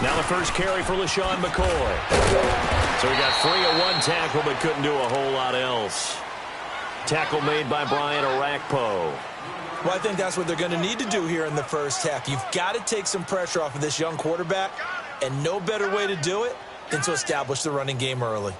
Now the first carry for LaShawn McCoy. So he got free of one tackle but couldn't do a whole lot else. Tackle made by Brian Orakpo. Well, I think that's what they're going to need to do here in the first half. You've got to take some pressure off of this young quarterback, and no better way to do it than to establish the running game early.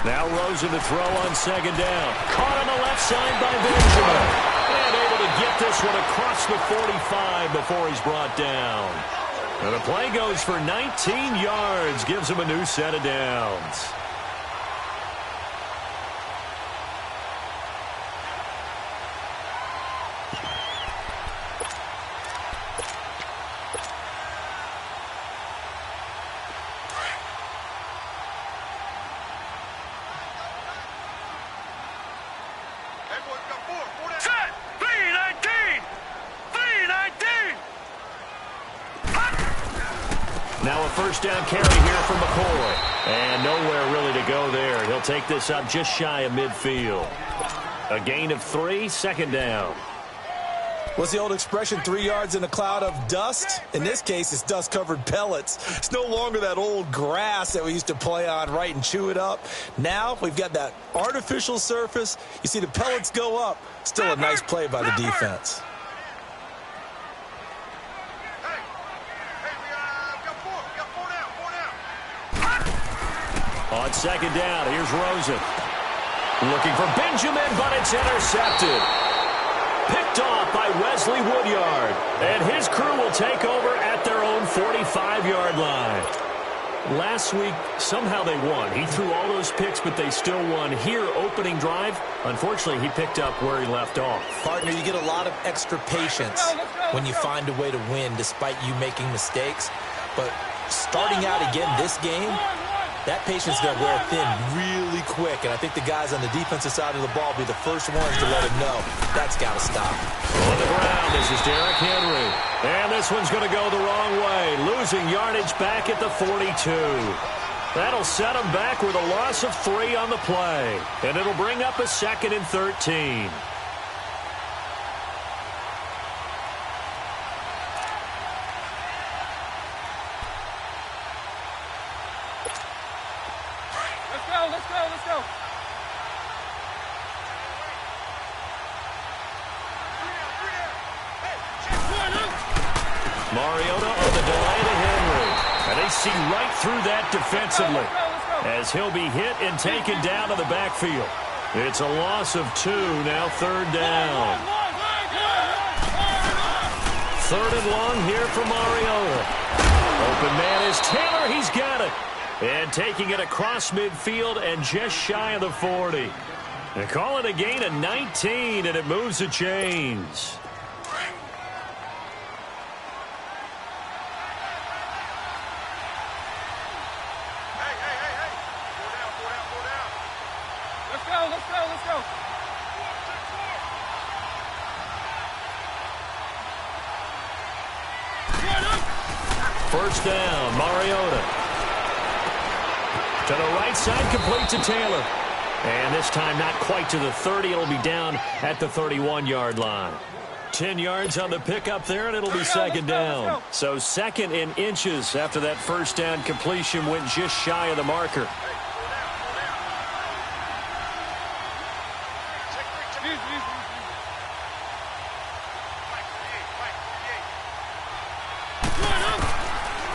Now Rosen to throw on second down. Caught on the left side by Benjamin. And able to get this one across the 45 before he's brought down. And the play goes for 19 yards. Gives him a new set of downs. Now a first down carry here from McCoy. And nowhere really to go there. He'll take this up just shy of midfield. A gain of 3, second down. What's the old expression, 3 yards in a cloud of dust? In this case, it's dust-covered pellets. It's no longer that old grass that we used to play on, right, and chew it up. Now we've got that artificial surface. You see the pellets go up. Still a nice play by the defense. On second down, here's Rosen. Looking for Benjamin, but it's intercepted. Picked off by Wesley Woodyard. And his crew will take over at their own 45-yard line. Last week, somehow they won. He threw all those picks, but they still won. Here, opening drive, unfortunately, he picked up where he left off. Partner, you get a lot of extra patience when you find a way to win despite you making mistakes. But starting out again this game, that patience is going to wear thin really quick, and I think the guys on the defensive side of the ball will be the first ones to let him know that's got to stop. On the ground, this is Derrick Henry. And this one's going to go the wrong way, losing yardage back at the 42. That'll set him back with a loss of 3 on the play, and it'll bring up a 2nd and 13. Let's go. Mariota on the delay to Henry. And they see right through that defensively as he'll be hit and taken down to the backfield. It's a loss of 2, now third down. Third and long here for Mariota. Open man is Taylor, he's got it. And taking it across midfield and just shy of the 40. They call it a gain of 19, and it moves the chains. Let's go. First down, Mariota. To the right side, complete to Taylor. And this time not quite to the 30. It'll be down at the 31-yard line. 10 yards on the pickup there, and it'll be second down. So second in inches after that first down completion went just shy of the marker.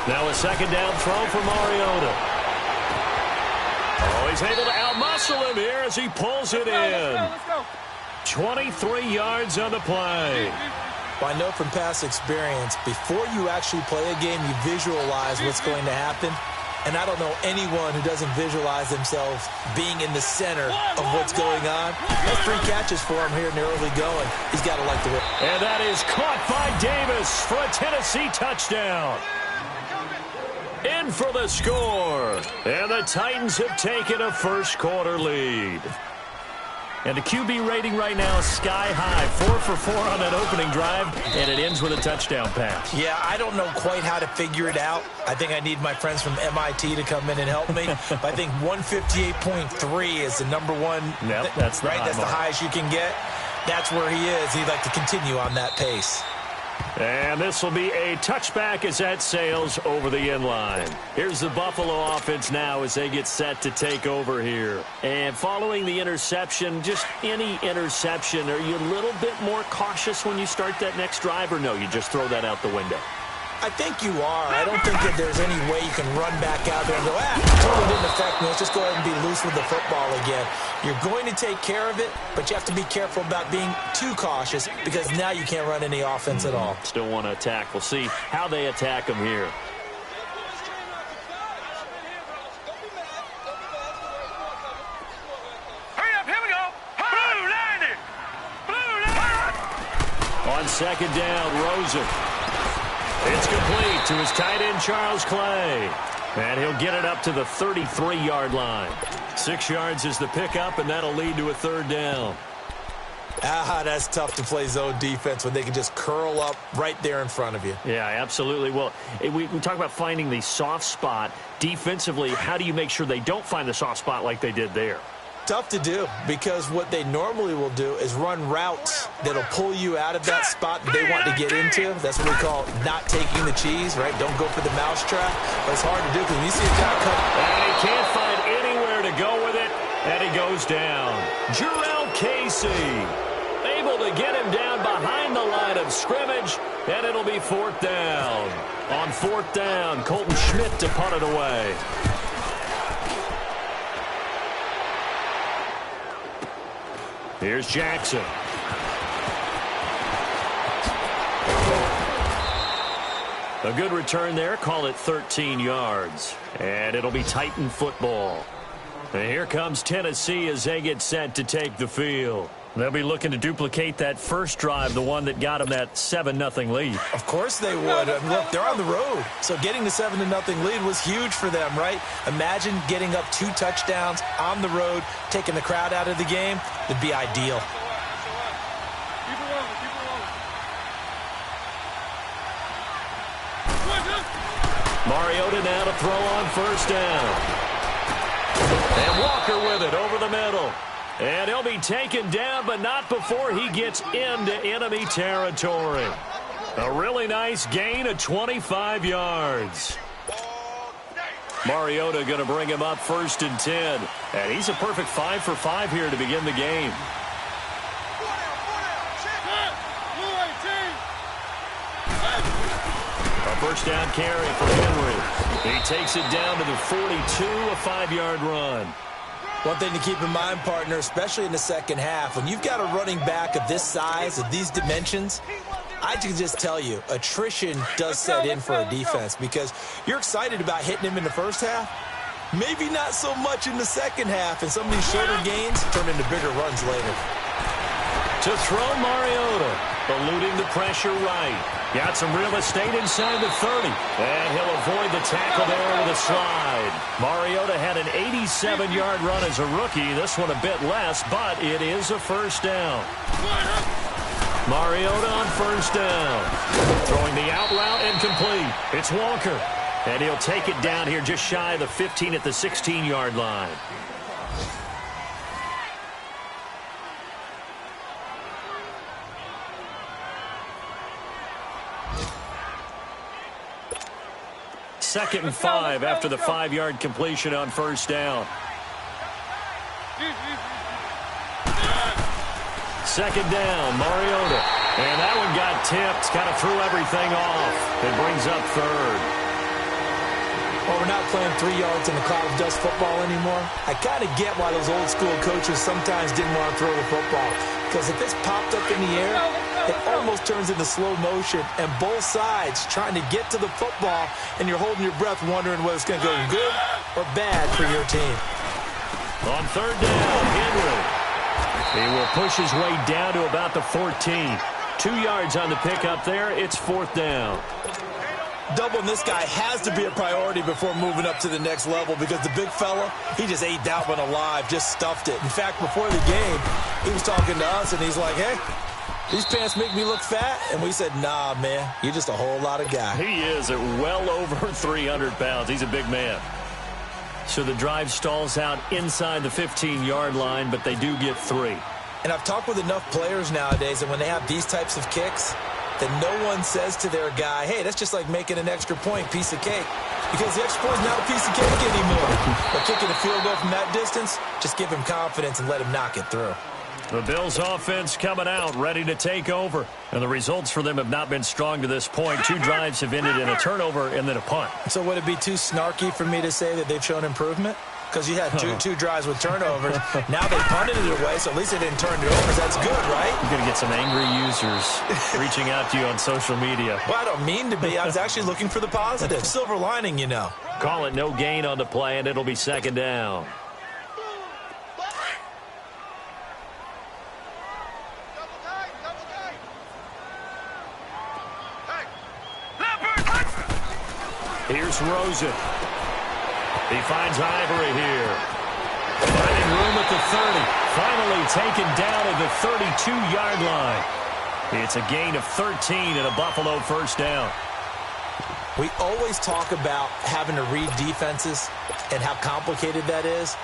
Now a second down throw for Mariota. Oh, he's able to outmuscle him here as he pulls it in. Let's go. 23 yards on the play. Well, I know from past experience, before you actually play a game, you visualize what's going to happen. And I don't know anyone who doesn't visualize themselves being in the center of what's going on. That's 3 catches for him here in the early going. He's got to like the way. And that is caught by Davis for a Tennessee touchdown. In for the score. And the Titans have taken a first quarter lead. And the QB rating right now is sky high. 4 for 4 on that opening drive, and it ends with a touchdown pass. Yeah, I don't know quite how to figure it out. I think I need my friends from MIT to come in and help me. But I think 158.3 is the number one. Yep, that's the right. That's the highest you can get. That's where he is. He'd like to continue on that pace. And this will be a touchback as that sails over the end line. Here's the Buffalo offense now as they get set to take over here. And following the interception, just any interception, are you a little bit more cautious when you start that next drive, or no, you just throw that out the window? I think you are. I don't think that there's any way you can run back out there and go, totally didn't affect me. Let's just go ahead and be loose with the football again. You're going to take care of it, but you have to be careful about being too cautious because now you can't run any offense at all. Still want to attack. We'll see how they attack them here. Hurry up, here we go. Blue line it. Blue line. On second down, Rosen. It's complete to his tight end, Charles Clay. And he'll get it up to the 33-yard line. 6 yards is the pickup, and that'll lead to a third down. That's tough to play zone defense when they can just curl up right there in front of you. Yeah, absolutely. Well, we talk about finding the soft spot. Defensively, how do you make sure they don't find the soft spot like they did there? Tough to do because what they normally will do is run routes that'll pull you out of that spot that they want to get into. That's what we call not taking the cheese, right? Don't go for the mousetrap. But it's hard to do because when you see a guy come. And he can't find anywhere to go with it, and he goes down. Jarrell Casey able to get him down behind the line of scrimmage, and it'll be fourth down. On fourth down, Colton Schmidt to punt it away. Here's Jackson. A good return there. Call it 13 yards. And it'll be Titan football. And here comes Tennessee as they get set to take the field. They'll be looking to duplicate that first drive, the one that got them that 7-0 lead. Of course they would. Look, they're on the road. So getting the 7-0 lead was huge for them, right? Imagine getting up 2 touchdowns on the road, taking the crowd out of the game. It'd be ideal. Keep it rolling, keep it rolling. Mariota now to throw on first down. And Walker with it over the middle. And he'll be taken down, but not before he gets into enemy territory. A really nice gain of 25 yards. Mariota going to bring him up 1st and 10. And he's a perfect 5 for 5 here to begin the game. A first down carry for Henry. He takes it down to the 42, a 5-yard run. One thing to keep in mind, partner, especially in the second half, when you've got a running back of this size, of these dimensions, I can just tell you, attrition does set in for a defense because you're excited about hitting him in the first half. Maybe not so much in the second half, and some of these shorter gains turn into bigger runs later. To throw Mariota, eluding the pressure right. Got some real estate inside the 30. And he'll avoid the tackle there with a slide. Mariota had an 87-yard run as a rookie. This one a bit less, but it is a first down. Mariota on first down. Throwing the out route incomplete. It's Walker. And he'll take it down here just shy of the 15 at the 16-yard line. Second and 5 after the 5-yard completion on first down. Second down, Mariota. And that one got tipped, kind of threw everything off. It brings up third. Well, we're not playing 3 yards in the cloud of dust football anymore. I kind of get why those old school coaches sometimes didn't want to throw the football. Because if it's popped up in the air, it almost turns into slow motion. And both sides trying to get to the football, and you're holding your breath wondering whether it's going to go good or bad for your team. On third down, Henry. He will push his way down to about the 14. 2 yards on the pickup there. It's fourth down. Doubling this guy has to be a priority before moving up to the next level because the big fella, he just ate that one alive, just stuffed it. In fact, before the game, he was talking to us, and he's like, hey, these pants make me look fat. And we said, nah, man, you're just a whole lot of guy. He is at well over 300 pounds. He's a big man. So the drive stalls out inside the 15-yard line, but they do get 3. And I've talked with enough players nowadays, and when they have these types of kicks, that no one says to their guy, hey, that's just like making an extra point, piece of cake. Because the extra point is not a piece of cake anymore. But kicking a field goal from that distance, just give him confidence and let him knock it through. The Bills offense coming out, ready to take over. And the results for them have not been strong to this point. 2 drives have ended in a turnover and then a punt. So would it be too snarky for me to say that they've shown improvement? Because you had two drives with turnovers. Now they punted it away, so at least they didn't turn it over. That's good, right? You're going to get some angry users reaching out to you on social media. Well, I don't mean to be. I was actually looking for the positive. Silver lining, you know. Call it no gain on the play, and it'll be second down. Here's Rosen. He finds Ivory here. Finding room at the 30. Finally taken down at the 32-yard line. It's a gain of 13 and a Buffalo first down. We always talk about having to read defenses and how complicated that is.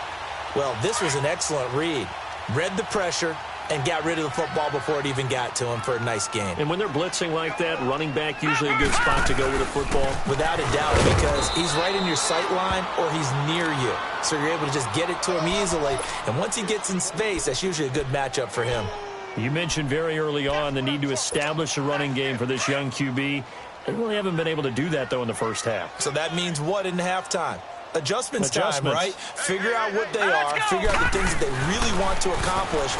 Well, this was an excellent read. Read the pressure and got rid of the football before it even got to him for a nice gain. And when they're blitzing like that, running back usually a good spot to go with the football? Without a doubt, because he's right in your sight line or he's near you. So you're able to just get it to him easily. And once he gets in space, that's usually a good matchup for him. You mentioned very early on the need to establish a running game for this young QB. They really haven't been able to do that, though, in the first half. So that means what in halftime? Adjustments time, right? Figure out what they are, figure out the things that they really want to accomplish,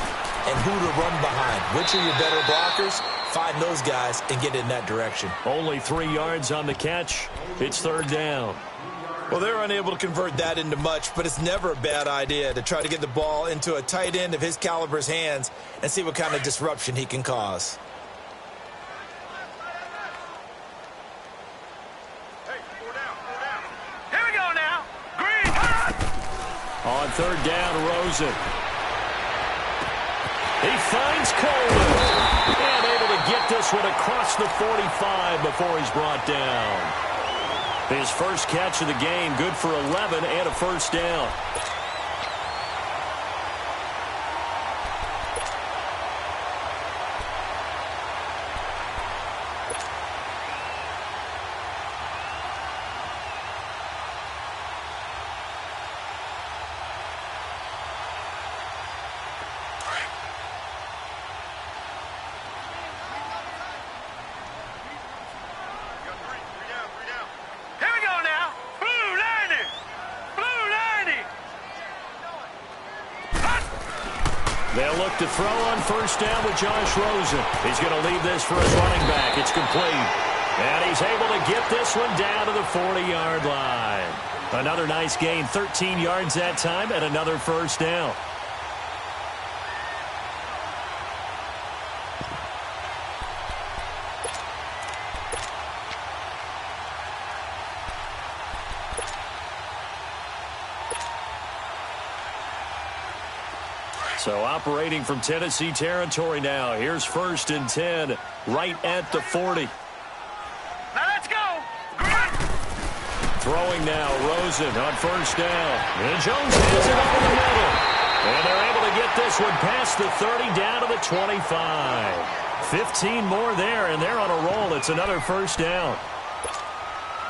and who to run behind. Which are your better blockers? Find those guys and get in that direction. Only 3 yards on the catch. It's third down. Well, they're unable to convert that into much, but it's never a bad idea to try to get the ball into a tight end of his caliber's hands and see what kind of disruption he can cause. On third down, Rosen. He finds Coleman. And able to get this one across the 45 before he's brought down. His first catch of the game, good for 11 and a first down. They'll look to throw on first down with Josh Rosen. He's going to leave this for his running back. It's complete. And he's able to get this one down to the 40-yard line. Another nice gain, 13 yards that time, and another first down. So operating from Tennessee territory now. Here's 1st and 10, right at the 40. Now let's go. Throwing now, Rosen on first down. And Jones hands it over the middle. And they're able to get this one past the 30 down to the 25. 15 more there, and they're on a roll. It's another first down.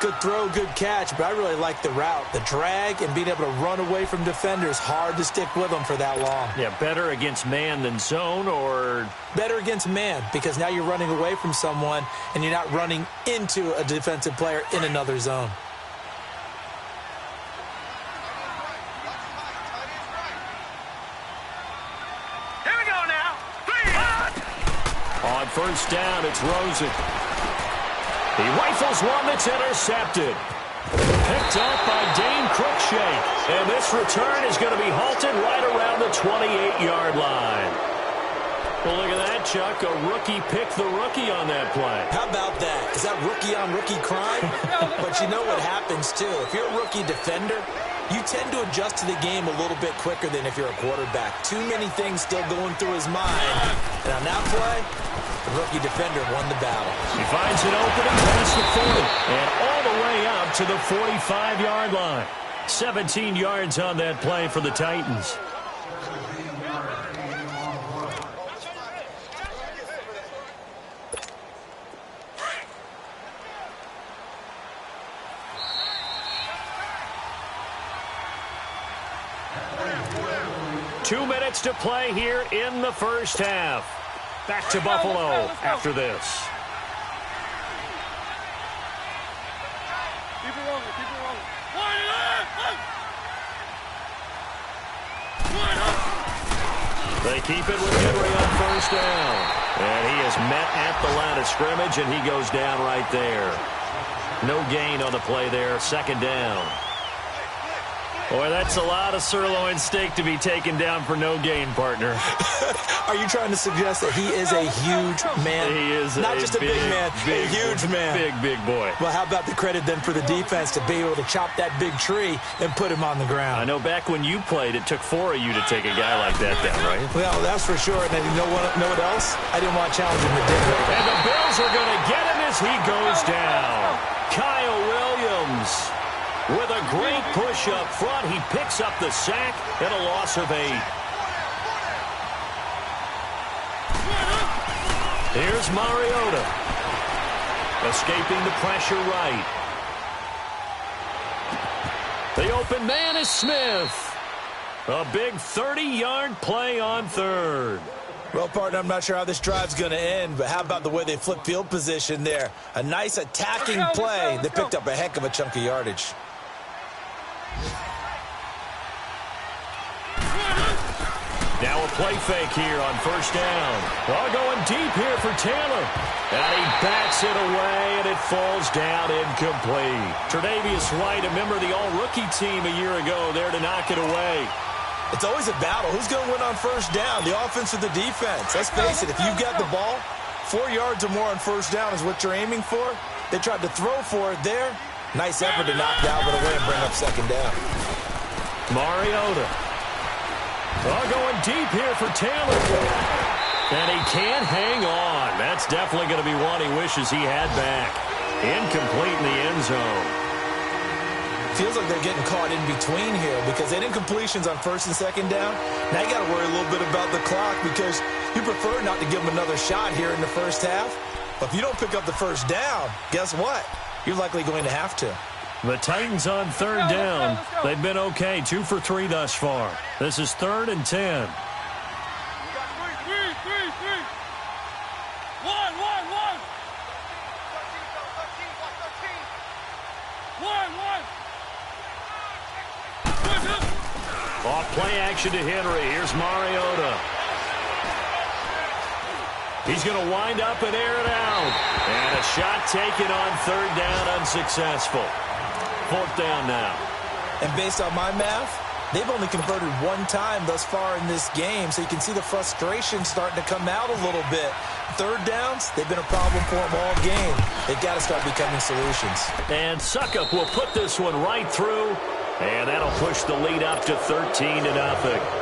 Good throw, good catch, but I really like the route. The drag and being able to run away from defenders, hard to stick with them for that long. Yeah, better against man than zone, or? Better against man, because now you're running away from someone and you're not running into a defensive player in another zone. Here we go now. On first down, it's Rosen. He rifles one that's intercepted. Picked up by Dane Cruikshank. And this return is going to be halted right around the 28-yard line. Well, look at that, Chuck. A rookie picked the rookie on that play. How about that? Is that rookie-on-rookie crime? But you know what happens, too. If you're a rookie defender, you tend to adjust to the game a little bit quicker than if you're a quarterback. Too many things still going through his mind. And on that play, the rookie defender won the battle. He finds an opening past the 40 and all the way up to the 45-yard line. 17 yards on that play for the Titans. Two minutes to play here in the first half. Back to Buffalo after this. Keep it rolling, keep it rolling. They keep it with Henry on first down. And he is met at the line of scrimmage, and he goes down right there. No gain on the play there, second down. Boy, that's a lot of sirloin steak to be taken down for no gain, partner. Are you trying to suggest that he is a huge man? He is not just a big man, a huge man. Big boy. Well, how about the credit then for the defense to be able to chop that big tree and put him on the ground? I know back when you played, it took 4 of you to take a guy like that down, right? Well, that's for sure. And then you know what else? I didn't want to challenge him to dinner. And the Bills are going to get him as he goes down. Kyle Williams with a great push up front. He picks up the sack and a loss of 8. Here's Mariota. Escaping the pressure right. The open man is Smith. A big 30-yard play on third. Well, partner, I'm not sure how this drive's going to end, but how about the way they flip field position there? A nice attacking play. They picked up a heck of a chunk of yardage. Now a play fake here on first down. Well, going deep here for Taylor. And he bats it away, and it falls down incomplete. Tre'Davious White, a member of the all-rookie team a year ago, there to knock it away. It's always a battle. Who's going to win on first down, the offense or the defense? Let's face it, if you've got the ball, 4 yards or more on first down is what you're aiming for. They tried to throw for it there. Nice effort to knock Dalvin away and bring up second down. Mariota. Well, going deep here for Taylor. And he can't hang on. That's definitely going to be one he wishes he had back. Incomplete in the end zone. Feels like they're getting caught in between here because they didn't completions on first and second down. Now you got to worry a little bit about the clock because you prefer not to give them another shot here in the first half. But if you don't pick up the first down, guess what? You're likely going to have to. The Titans on third down. They've been okay, 2 for 3 thus far. This is 3rd and 10. Off play action to Henry. Here's Mariota. He's going to wind up and air it out. And a shot taken on third down, unsuccessful. 4th down now. And based on my math, they've only converted 1 time thus far in this game, so you can see the frustration starting to come out a little bit. Third downs, they've been a problem for them all game. They've got to start becoming solutions. And Suckup will put this one right through, and that'll push the lead up to 13-0.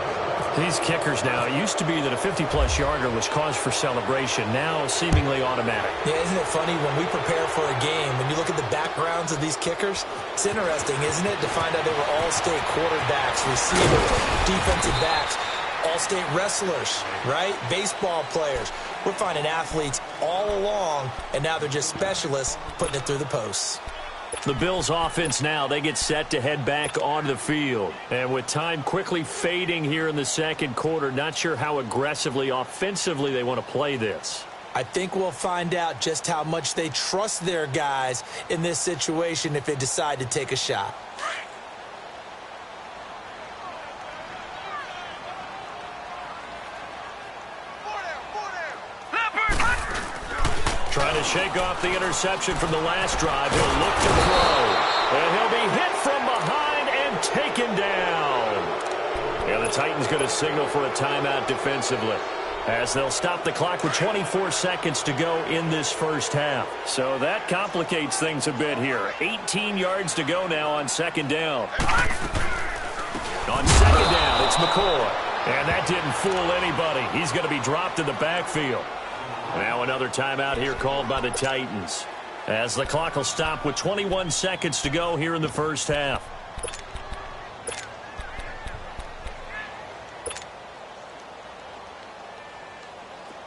These kickers now, it used to be that a 50-plus yarder was cause for celebration, now seemingly automatic. Yeah, isn't it funny when we prepare for a game, when you look at the backgrounds of these kickers, it's interesting, isn't it, to find out they were all-state quarterbacks, receivers, defensive backs, all-state wrestlers, right? Baseball players. We're finding athletes all along, and now they're just specialists putting it through the posts. The Bills offense now, they get set to head back onto the field. And with time quickly fading here in the second quarter, not sure how aggressively, offensively they want to play this. I think we'll find out just how much they trust their guys in this situation if they decide to take a shot. Trying to shake off the interception from the last drive. He'll look to throw. And he'll be hit from behind and taken down. Yeah, the Titans going to signal for a timeout defensively. as they'll stop the clock with 24 seconds to go in this first half. So that complicates things a bit here. 18 yards to go now on second down. On second down, it's McCoy. And that didn't fool anybody. He's going to be dropped in the backfield. Now another timeout here called by the Titans, as the clock will stop with 21 seconds to go here in the first half.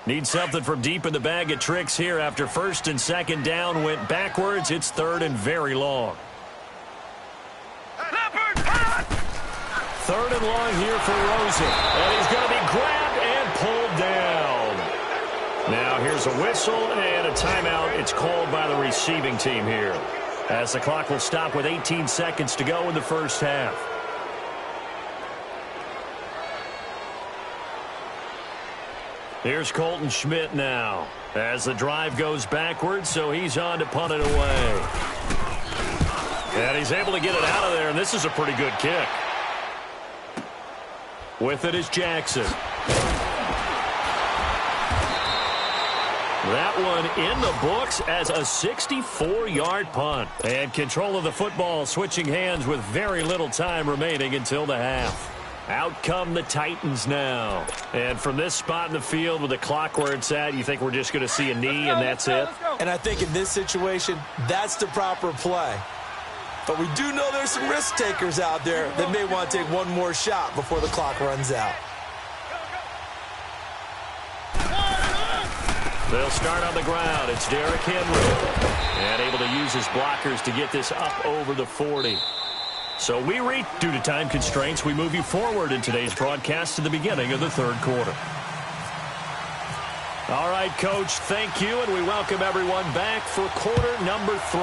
Need something from deep in the bag of tricks here after first and second down went backwards. It's third and very long. Third and long here for Rosen. And he's going to be grabbed and pulled down. Now here's a whistle and a timeout. It's called by the receiving team here, as the clock will stop with 18 seconds to go in the first half. Here's Colton Schmidt now, as the drive goes backwards, so he's on to punt it away. And he's able to get it out of there, and this is a pretty good kick. With it is Jackson. That one in the books as a 64-yard punt. And control of the football switching hands with very little time remaining until the half. Out come the Titans now. And from this spot in the field with the clock where it's at, you think we're just going to see a knee and that's it? And I think in this situation, that's the proper play. But we do know there's some risk takers out there that may want to take one more shot before the clock runs out. They'll start on the ground. It's Derrick Henry. And able to use his blockers to get this up over the 40. So due to time constraints, we move you forward in today's broadcast to the beginning of the third quarter. All right, Coach, thank you, and we welcome everyone back for quarter number 3.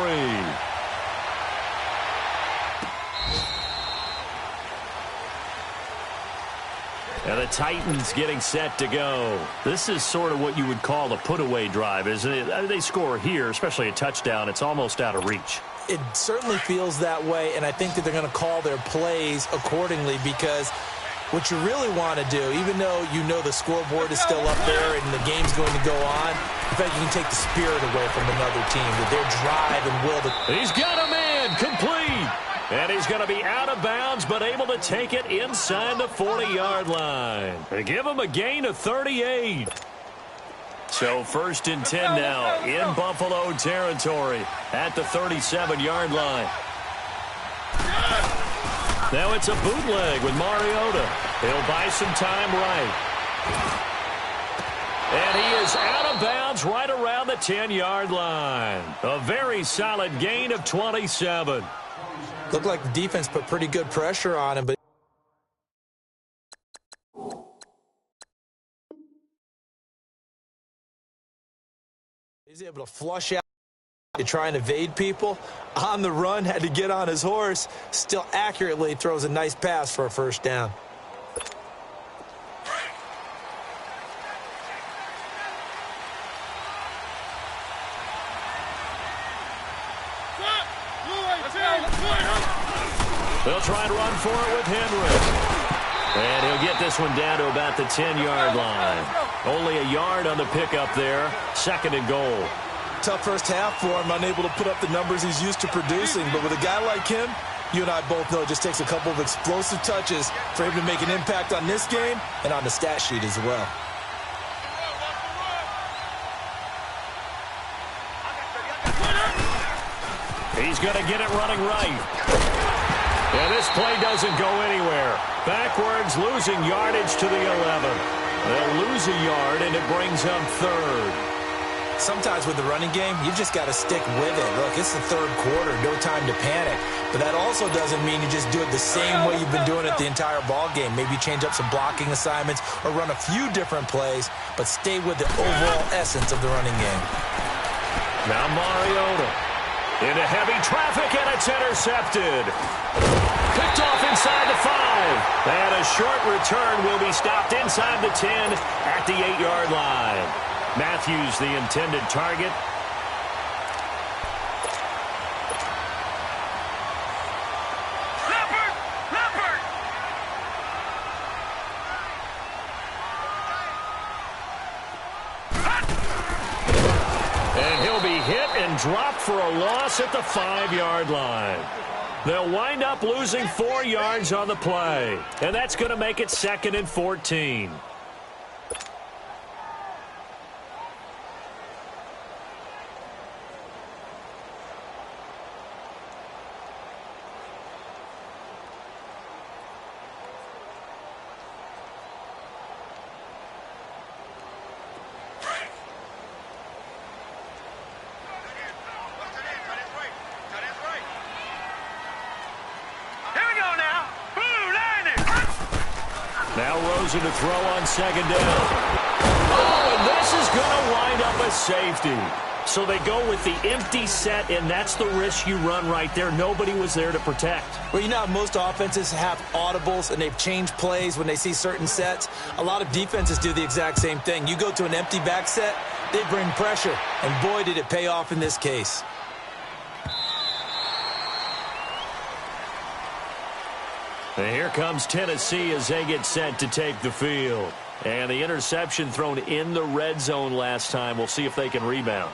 And the Titans getting set to go. This is sort of what you would call a put-away drive, isn't it? They score here, especially a touchdown. It's almost out of reach. It certainly feels that way, and I think that they're going to call their plays accordingly, because what you really want to do, even though you know the scoreboard is still up there and the game's going to go on, in fact, you can take the spirit away from another team, that their drive and will to... He's got a man, complete! And he's going to be out of bounds, but able to take it inside the 40-yard line. They give him a gain of 38. So first and 10 now in Buffalo territory at the 37-yard line. Now it's a bootleg with Mariota. He'll buy some time right. And he is out of bounds right around the 10-yard line. A very solid gain of 27. Looked like the defense put pretty good pressure on him, but he's able to flush out to try and evade people. On the run, had to get on his horse. Still accurately throws a nice pass for a first down. They'll try and run for it with Henry. And he'll get this one down to about the 10-yard line. Only a yard on the pickup there. Second and goal. Tough first half for him, unable to put up the numbers he's used to producing. But with a guy like him, you and I both know it just takes a couple of explosive touches for him to make an impact on this game and on the stat sheet as well. He's going to get it running right. And this play doesn't go anywhere. Backwards, losing yardage to the 11. They'll lose a yard, and it brings them third. Sometimes with the running game, you just got to stick with it. Look, it's the third quarter, no time to panic. But that also doesn't mean you just do it the same way you've been doing it the entire ball game. Maybe change up some blocking assignments or run a few different plays, but stay with the overall essence of the running game. Now Mariota into heavy traffic, and it's intercepted. Picked off inside the 5. And a short return will be stopped inside the 10 at the 8-yard line. Matthews, the intended target. and dropped for a loss at the 5-yard line. They'll wind up losing 4 yards on the play, and that's going to make it 2nd and 14. Now Rosen to throw on 2nd down. Oh, and this is going to wind up a safety. So they go with the empty set, and that's the risk you run right there. Nobody was there to protect. Well, you know how most offenses have audibles, and they've changed plays when they see certain sets. A lot of defenses do the exact same thing. You go to an empty back set, they bring pressure, and boy, did it pay off in this case. And here comes Tennessee as they get set to take the field. And the interception thrown in the red zone last time. We'll see if they can rebound.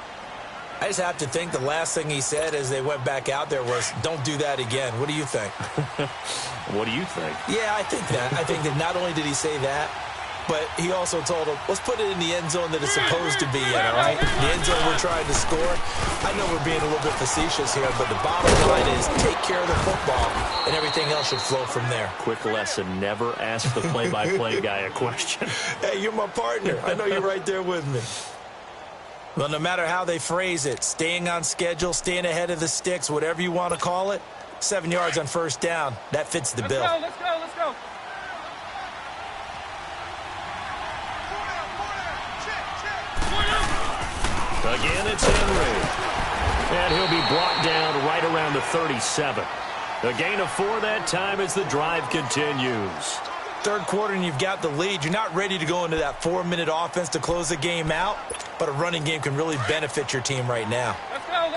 I just have to think the last thing he said as they went back out there was, don't do that again. What do you think? What do you think? Yeah, I think that. I think that not only did he say that, but he also told them, let's put it in the end zone that it's supposed to be in, all right? The end zone we're trying to score. I know we're being a little bit facetious here, but the bottom line is take care of the football, and everything else should flow from there. Quick lesson, never ask the play-by-play guy a question. Hey, you're my partner. I know you're right there with me. Well, no matter how they phrase it, staying on schedule, staying ahead of the sticks, whatever you want to call it, 7 yards on 1st down, that fits the bill. Let's go. Again, it's Henry. And he'll be brought down right around the 37. A gain of 4 that time as the drive continues. 3rd quarter and you've got the lead. You're not ready to go into that 4-minute offense to close the game out, but a running game can really benefit your team right now. Let's go.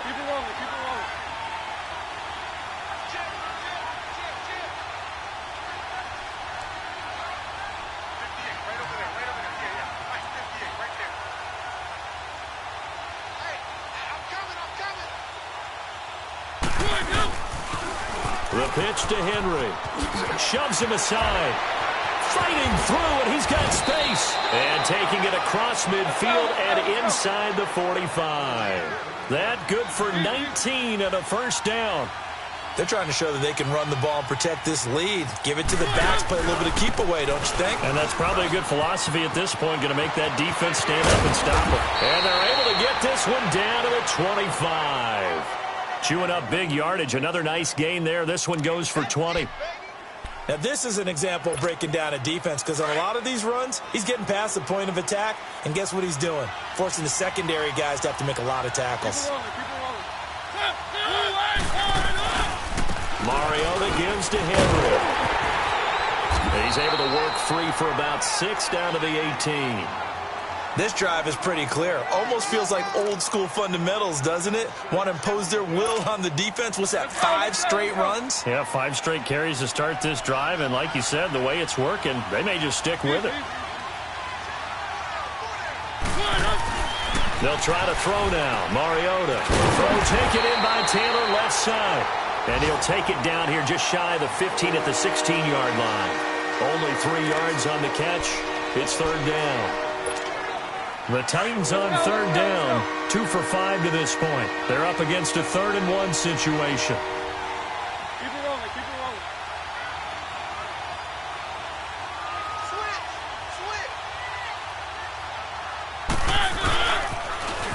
Keep it rolling. The pitch to Henry. Shoves him aside. Fighting through, and he's got space. And taking it across midfield and inside the 45. That good for 19 and a 1st down. They're trying to show that they can run the ball and protect this lead. Give it to the backs, play a little bit of keep away, don't you think? And that's probably a good philosophy at this point, going to make that defense stand up and stop them. And they're able to get this one down to the 25. Chewing up big yardage. Another nice gain there. This one goes for 20. Now, this is an example of breaking down a defense because on a lot of these runs, he's getting past the point of attack, and guess what he's doing? Forcing the secondary guys to have to make a lot of tackles. Mariota gives to Henry. He's able to work free for about 6 down to the 18. This drive is pretty clear. Almost feels like old school fundamentals, doesn't it? Want to impose their will on the defense. What's that, 5 straight runs? Yeah, 5 straight carries to start this drive. And like you said, the way it's working, they may just stick with it. They'll try to throw now. Mariota. Throw taken in by Taylor left side. And he'll take it down here just shy of the 15 at the 16-yard line. Only 3 yards on the catch. It's 3rd down. The Titans on 3rd down, 2 for 5 to this point. They're up against a 3rd and 1 situation. Keep it rolling.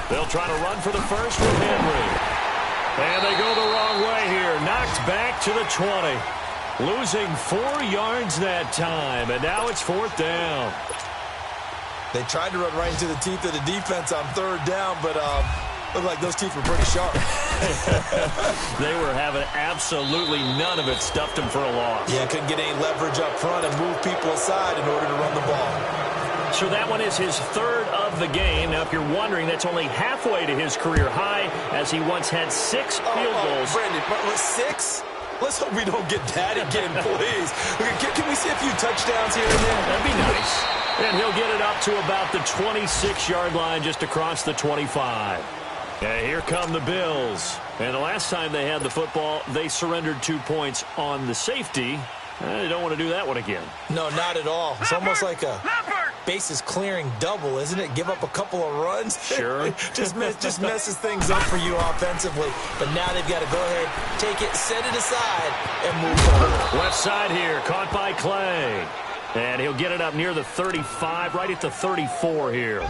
They'll try to run for the first with Henry. And they go the wrong way here. Knocked back to the 20. Losing 4 yards that time, and now it's 4th down. They tried to run right into the teeth of the defense on 3rd down, but looked like those teeth were pretty sharp. They were having absolutely none of it. Stuffed them for a loss. Yeah, couldn't get any leverage up front and move people aside in order to run the ball. So that one is his 3rd of the game. Now, if you're wondering, that's only halfway to his career high, as he once had 6 field goals. Brandon, 6? Let's hope we don't get that again, please. Can we see a few touchdowns here and there? That'd be nice. And he'll get it up to about the 26-yard line, just across the 25. And here come the Bills. And the last time they had the football, they surrendered 2 points on the safety. They don't want to do that one again. No, not at all. It's almost like a bases clearing double, isn't it? Give up a couple of runs. Sure. just messes things up for you offensively. But now they've got to go ahead, take it, set it aside, and move forward. Left side here, caught by Clay. And he'll get it up near the 35, right at the 34 here.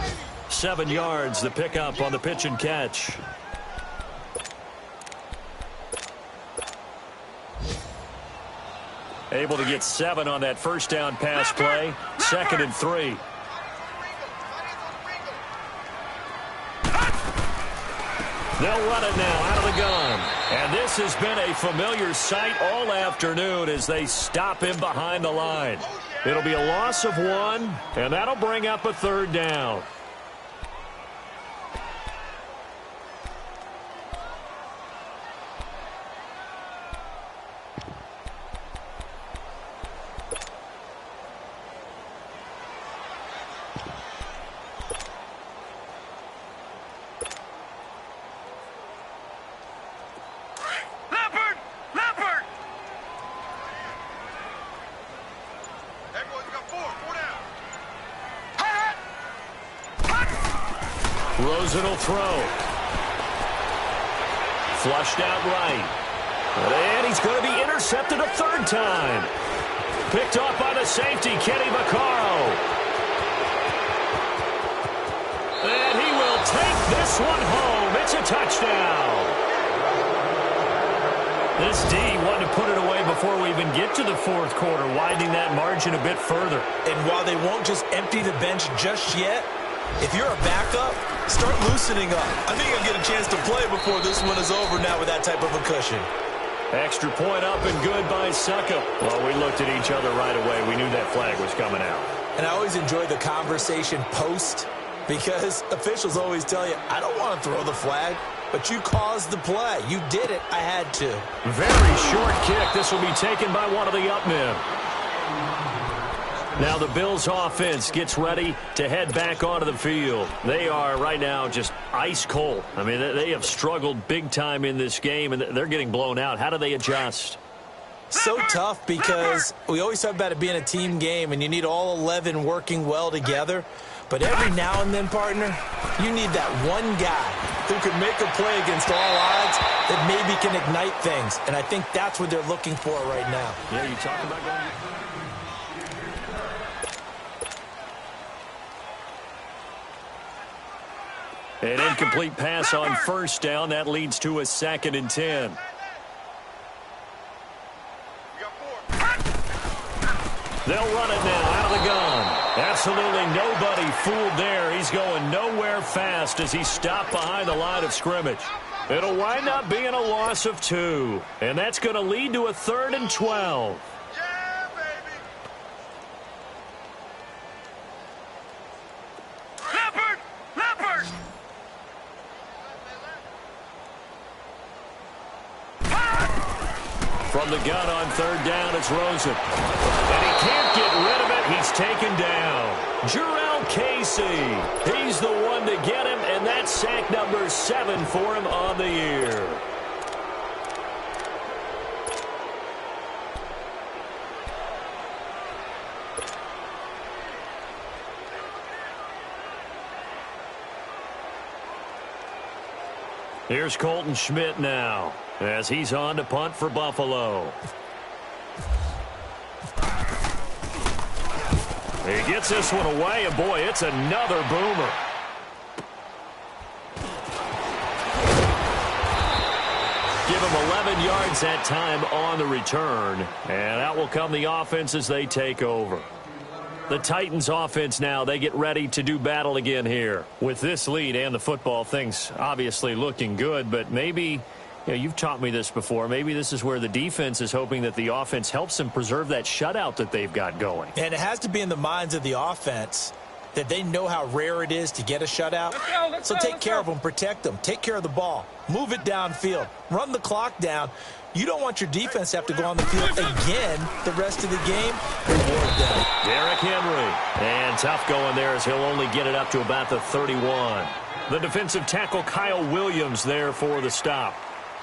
7 yards, the pickup on the pitch and catch. Able to get 7 on that first down pass play. 2nd and 3. They'll run it now out of the gun. And this has been a familiar sight all afternoon as they stop him behind the line. It'll be a loss of 1, and that'll bring up a 3rd down. Rosen will throw. Flushed out right. And he's going to be intercepted a 3rd time. Picked off by the safety, Kenny Vaccaro. And he will take this one home. It's a touchdown. This D wanted to put it away before we even get to the 4th quarter, widening that margin a bit further. And while they won't just empty the bench just yet, if you're a backup, start loosening up. I think I'll get a chance to play before this one is over now with that type of a cushion. Extra point up and good by Suckup. Well, we looked at each other right away. We knew that flag was coming out. And I always enjoy the conversation post because officials always tell you, I don't want to throw the flag, but you caused the play. You did it. I had to. Very short kick. This will be taken by one of the up men. Now the Bills offense gets ready to head back onto the field. They are right now just ice cold. I mean, they have struggled big time in this game, and they're getting blown out. How do they adjust? So tough because we always talk about it being a team game, and you need all 11 working well together. But every now and then, partner, you need that one guy who can make a play against all odds that maybe can ignite things. And I think that's what they're looking for right now. Yeah, you talk about going... An incomplete pass on 1st down. That leads to a 2nd and 10. They'll run it now out of the gun. Absolutely nobody fooled there. He's going nowhere fast as he stopped behind the line of scrimmage. It'll wind up being a loss of 2. And that's going to lead to a 3rd and 12. From the gun on 3rd down, it's Rosen. And he can't get rid of it. He's taken down. Jurrell Casey. He's the one to get him, and that's sack number 7 for him on the year. Here's Colton Schmidt now as he's on to punt for Buffalo. He gets this one away, and boy, it's another boomer. Give him 11 yards that time on the return, and out will come the offense as they take over. The Titans offense now, they get ready to do battle again here. With this lead and the football, things obviously looking good, but maybe, you've taught me this before, maybe this is where the defense is hoping that the offense helps them preserve that shutout that they've got going. And it has to be in the minds of the offense. that they know how rare it is to get a shutout. So take care of them, protect them, take care of the ball, move it downfield, run the clock down. You don't want your defense to have to go on the field again the rest of the game. Reward them. Derrick Henry. And tough going there as he'll only get it up to about the 31. The defensive tackle Kyle Williams there for the stop.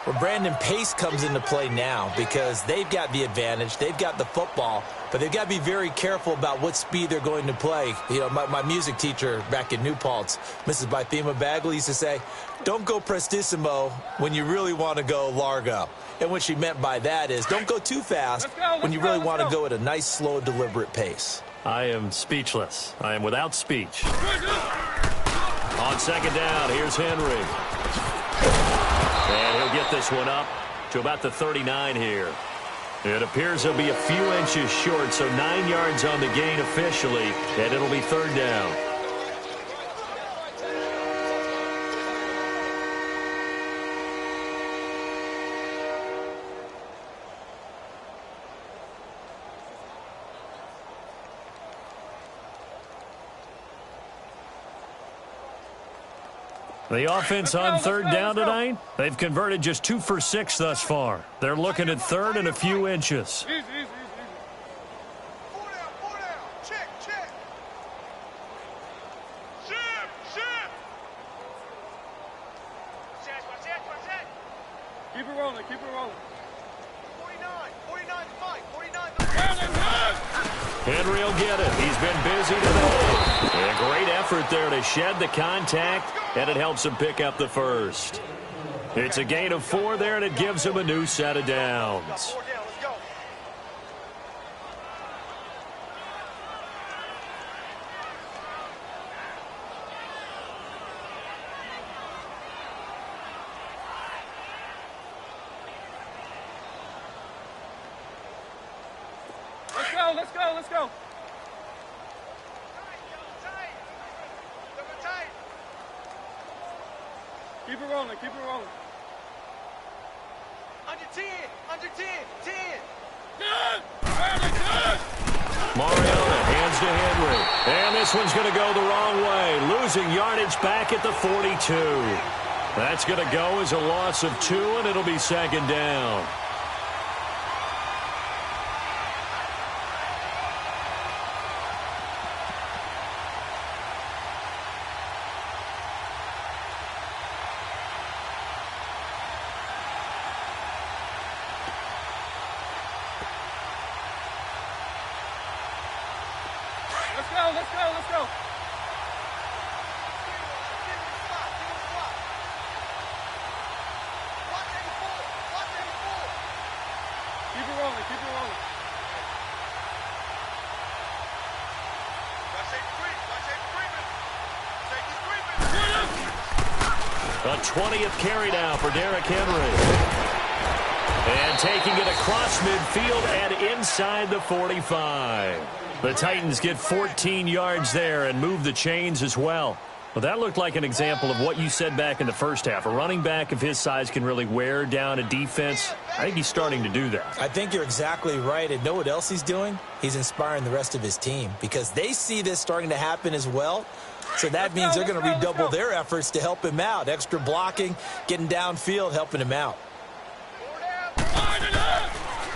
Well, Brandon, pace comes into play now because they've got the advantage. They've got the football, but they've got to be very careful about what speed they're going to play. You know, my music teacher back in New Paltz, Mrs. Bythema Bagley, used to say, don't go prestissimo when you really want to go largo. And what she meant by that is don't go too fast when you really want to go at a nice, slow, deliberate pace. I am speechless. I am without speech. On second down, here's Henry. And he'll get this one up to about the 39 here. It appears he'll be a few inches short, so 9 yards on the gain officially, and it'll be third down. The offense on third down tonight, they've converted just 2 for 6 thus far. They're looking at third and a few inches. Easy. 4 down. Check. Ship. Watch that. Keep it rolling. 49 to fight. 49 to fight. Henry will get it. He's been busy today. And a great effort there to shed the contact, and it helps him pick up the first. It's a gain of 4 there, and it gives him a new set of downs. 4 down. Let's go. Let's go. Tight. Keep it rolling. Under 10. 10. Mariota hands to Henry. And this one's going to go the wrong way, losing yardage back at the 42. That's going to go as a loss of 2, and it'll be second down. Let's go. Keep it rolling. A 20th carry now for Derrick Henry. And taking it across midfield and inside the 45. The Titans get 14 yards there and move the chains as well. Well, that looked like an example of what you said back in the first half. A running back of his size can really wear down a defense. I think he's starting to do that. I think you're exactly right. And know what else he's doing? He's inspiring the rest of his team because they see this starting to happen as well. So that means they're going to redouble their efforts to help him out. Extra blocking, getting downfield, helping him out.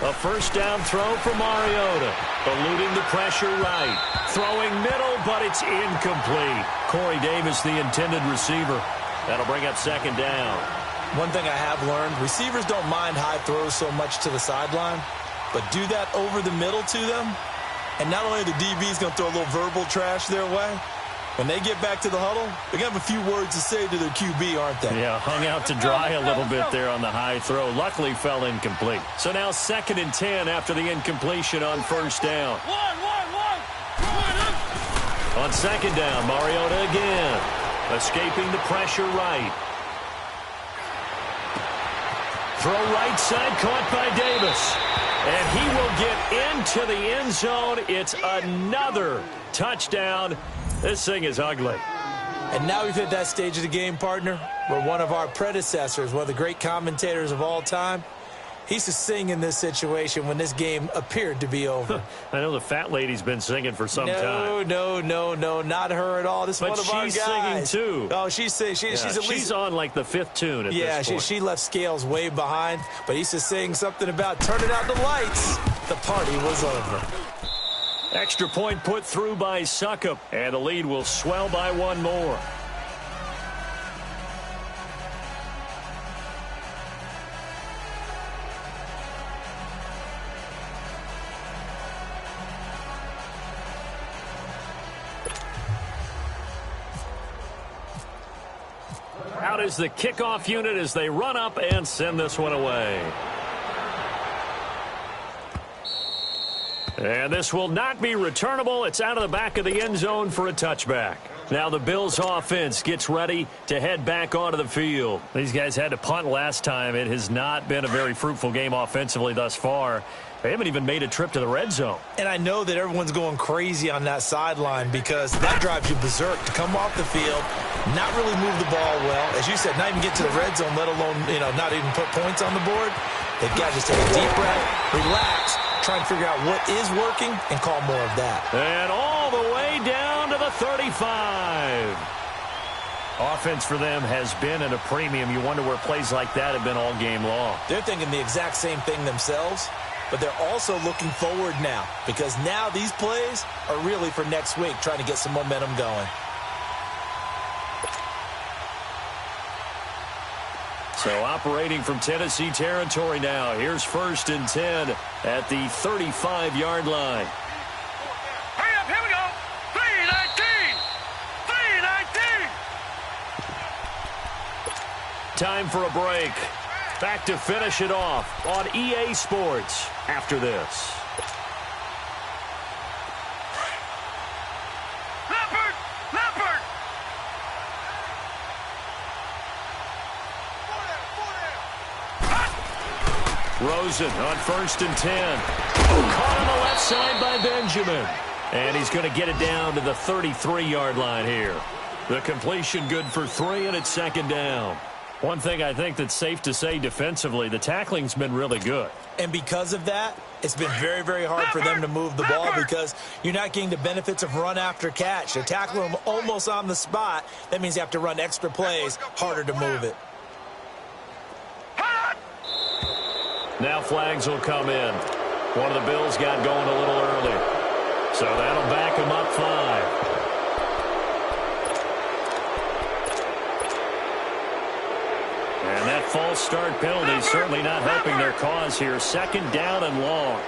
A first down throw for Mariota. Eluding the pressure right. Throwing middle, but it's incomplete. Corey Davis, the intended receiver. That'll bring up second down. One thing I have learned, receivers don't mind high throws so much to the sideline, but do that over the middle to them, and not only the DB's going to throw a little verbal trash their way, when they get back to the huddle, they're going to have a few words to say to their QB, aren't they? Yeah, hung out to dry a little bit there on the high throw. Luckily fell incomplete. So now 2nd and 10 after the incompletion on first down. On second down, Mariota again. Escaping the pressure right. Throw right side, caught by Davis. And he will get into the end zone. It's another touchdown. This thing is ugly. And now we've hit that stage of the game, partner, where one of our predecessors, one of the great commentators of all time, He used to sing in this situation when this game appeared to be over. I know the fat lady's been singing for some time. No, not her at all. This is one of our guys. But she's singing too. Oh, she's at least... She's on like the 5th tune at this point. She left Scales way behind, but he used to sing something about turning out the lights. The party was over. Extra point put through by Suckup, and the lead will swell by one more. Out is the kickoff unit as they run up and send this one away. And this will not be returnable. It's out of the back of the end zone for a touchback. Now the Bills offense gets ready to head back onto the field. These guys had to punt last time. It has not been a very fruitful game offensively thus far. They haven't even made a trip to the red zone. And I know that everyone's going crazy on that sideline because that drives you berserk to come off the field, not really move the ball well. As you said, not even get to the red zone, let alone, not even put points on the board. They've got to just take a deep breath, relax, try and figure out what is working and call more of that. And all the way down to the 35. Offense for them has been at a premium. You wonder where plays like that have been all game long. They're thinking the exact same thing themselves, but they're also looking forward now because now these plays are really for next week, trying to get some momentum going. So operating from Tennessee territory now. Here's 1st and 10 at the 35-yard line. Hurry up, here we go. 3:19. 3:19. Time for a break. Back to finish it off on EA Sports after this. Leopard! Leopard! Rosen on 1st and 10. Caught on the left side by Benjamin. And he's going to get it down to the 33-yard line here. The completion good for 3, and it's 2nd down. One thing I think that's safe to say defensively, the tackling's been really good. And because of that, it's been very, very hard for them to move the ball because you're not getting the benefits of run after catch. They're tackling them almost on the spot. That means you have to run extra plays, harder to move it. Now flags will come in. One of the Bills got going a little early. So that'll back them up 5. And that false start penalty certainly not helping their cause here. 2nd down and long.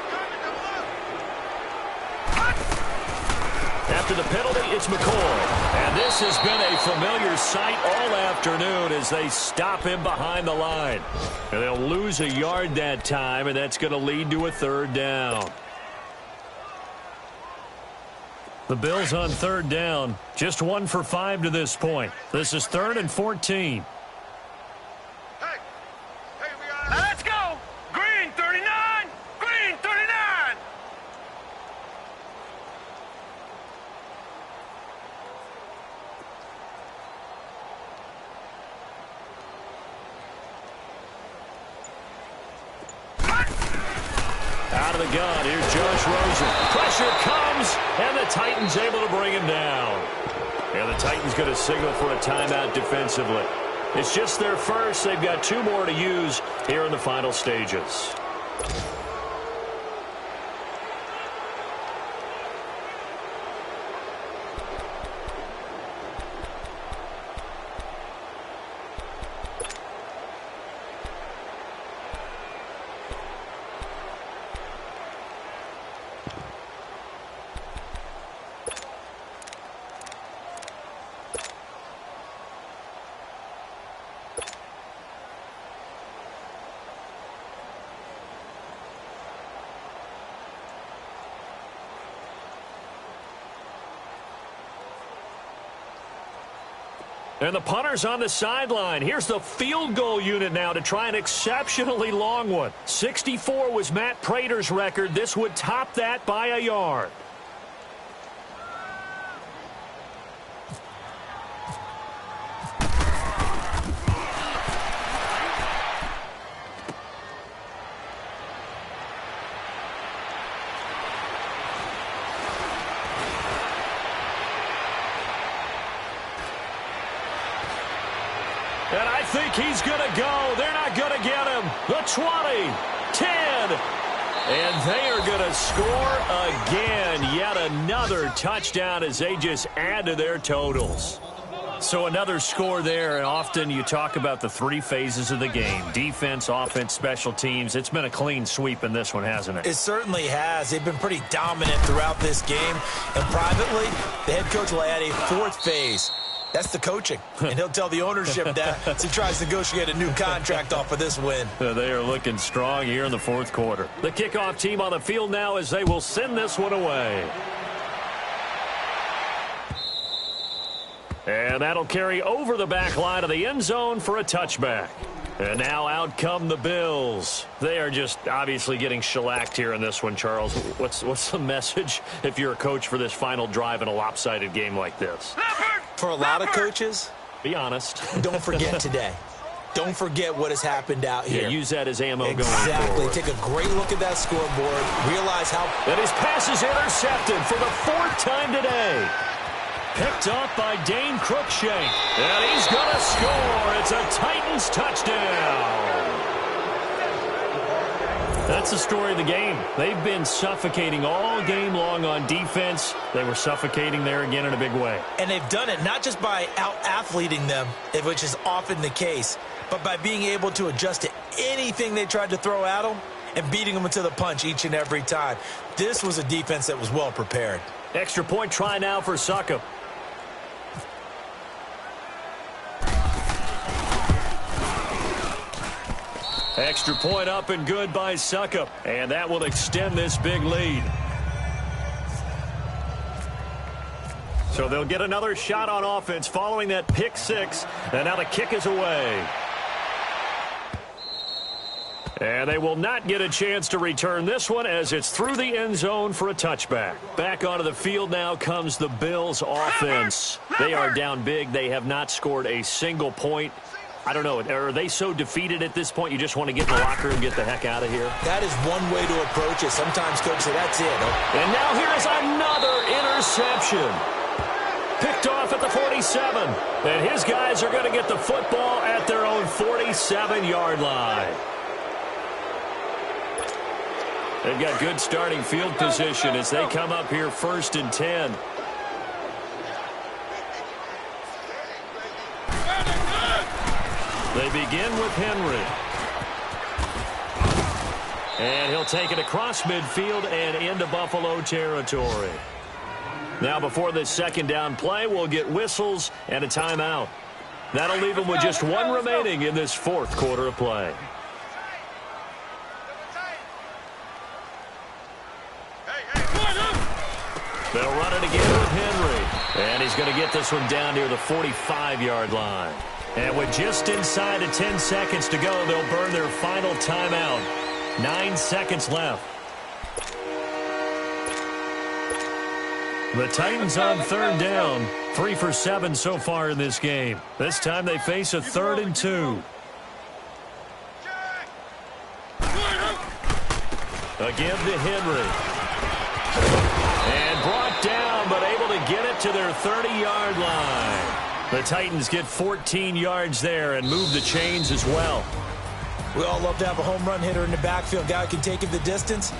After the penalty, it's McCoy. And this has been a familiar sight all afternoon as they stop him behind the line. And they'll lose a yard that time, and that's going to lead to a 3rd down. The Bills on 3rd down, just 1 for 5 to this point. This is 3rd and 14. Let's go! Green 39! Green 39! Out of the gun, here's Josh Rosen. Pressure comes, and the Titans able to bring him down. And the Titans going to signal for a timeout defensively. It's just their first. They've got 2 more to use here in the final stages. And the punter's on the sideline. Here's the field goal unit now to try an exceptionally long one. 64 was Matt Prater's record. This would top that by a yard. think he's going to go. They're not going to get him. The 20, 10, and they are going to score again. Yet another touchdown as they just add to their totals. So another score there, and often you talk about the three phases of the game: defense, offense, special teams. It's been a clean sweep in this one, hasn't it? It certainly has. They've been pretty dominant throughout this game. And privately, the head coach will add a fourth phase. That's the coaching. And he'll tell the ownership that as he tries to negotiate a new contract off of this win. They are looking strong here in the fourth quarter. The kickoff team on the field now as they will send this one away. And that'll carry over the back line of the end zone for a touchback. And now out come the Bills. They are just obviously getting shellacked here in this one, Charles. What's the message if you're a coach for this final drive in a lopsided game like this? For a lot of coaches, be honest. Don't forget today. Don't forget what has happened out here. Yeah, use that as ammo going Exactly. forward. Take a great look at that scoreboard. Realize how... And his pass is intercepted for the fourth time today. Picked off by Dane Cruikshank. And he's going to score. It's a Titans touchdown. That's the story of the game. They've been suffocating all game long on defense. They were suffocating there again in a big way. And they've done it not just by out-athleting them, which is often the case, but by being able to adjust to anything they tried to throw at them and beating them to the punch each and every time. This was a defense that was well prepared. Extra point try now for Succop. Extra point up and good by Succop. And that will extend this big lead. So they'll get another shot on offense following that pick six. And now the kick is away. And they will not get a chance to return this one as it's through the end zone for a touchback. Back onto the field now comes the Bills offense. They are down big. They have not scored a single point. I don't know. Are they so defeated at this point you just want to get in the locker room and get the heck out of here? That is one way to approach it. Sometimes coaches say, that's it. And now here is another interception. Picked off at the 47. And his guys are going to get the football at their own 47-yard line. They've got good starting field position as they come up here 1st and 10. They begin with Henry. And he'll take it across midfield and into Buffalo territory. Now before this second down play, we'll get whistles and a timeout. That'll leave them with just one remaining in this fourth quarter of play. They'll run it again with Henry. And he's going to get this one down near the 45-yard line. And with just inside of 10 seconds to go, they'll burn their final timeout. 9 seconds left. The Titans on third down. 3 for 7 so far in this game. This time they face a 3rd and 2. Again to Henry. And brought down, but able to get it to their 30-yard line. The Titans get 14 yards there and move the chains as well. We all love to have a home run hitter in the backfield. Guy who can take it the distance.